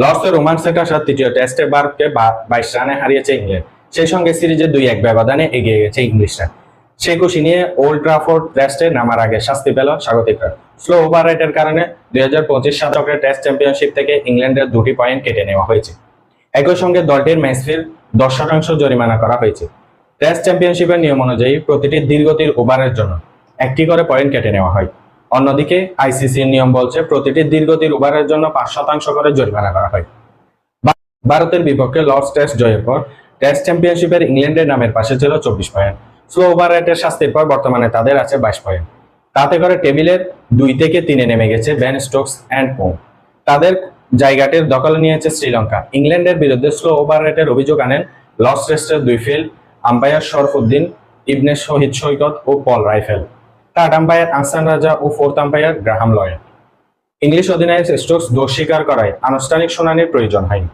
লর্ডসে রোমান্সের আসা তৃতীয় টেস্টে ভারতকে 22 রানে হারিয়েছে ইংল্যান্ড। সেই সঙ্গে সিরিজে 2-1 ব্যবধানে এগিয়ে গেছে ইংলিশরা। সেই খুশি নিয়ে ওল্ড ট্রাফোর্ড টেস্টে নামার আগে শাস্তি পেল স্বাগতিকরা। স্লো ওভার রেটের কারণে 2025 চক্রের টেস্ট চ্যাম্পিয়নশিপ থেকে ইংল্যান্ডের 2টি পয়েন্ট কেটে নেওয়া হয়েছে। একই সঙ্গে দলটির ম্যাচ ফির 10% জরিমানা করা হয়েছে। টেস্ট চ্যাম্পিয়নশিপের নিয়ম অনুযায়ী প্রতিটি দীর্ঘতির ওভারের জন্য 1টি করে পয়েন্ট কেটে নেওয়া হয়। অন্যদিকে আইসিসির নিয়ম বলছে প্রতিটি দীর্ঘতির ওভারের জন্য 5% করে জরিমানা করা হয়। ভারতের বিপক্ষে লর্ডস টেস্ট জয়ের পর টেস্ট চ্যাম্পিয়নশিপের ইংল্যান্ডের নামের পাশে ছিল 24 পয়েন্ট। স্লো ওভার রেটের শাস্তির পর বর্তমানে তাদের আছে 22 পয়েন্ট। তাতে করে টেবিলের 2 থেকে 3-এ নেমে গেছে বেন স্টোকস অ্যান্ড কো। তাদের জায়গাটির দখলে নিয়েছে শ্রীলঙ্কা। ইংল্যান্ডের বিরুদ্ধে স্লো ওভার রেটের অভিযোগ আনেন লর্ডস টেস্টের 2 ফিল্ড আম্পায়ার শরফুদ্দিন ইবনে শহীদ সৈকত ও Paul Reiffel, third umpire Ahsan Raza ও fourth umpire Graham Lloyd. English অধিনায়ক স্টোকস দোষ স্বীকার করায় আনুষ্ঠানিক শুনানির প্রয়োজন হয়নি।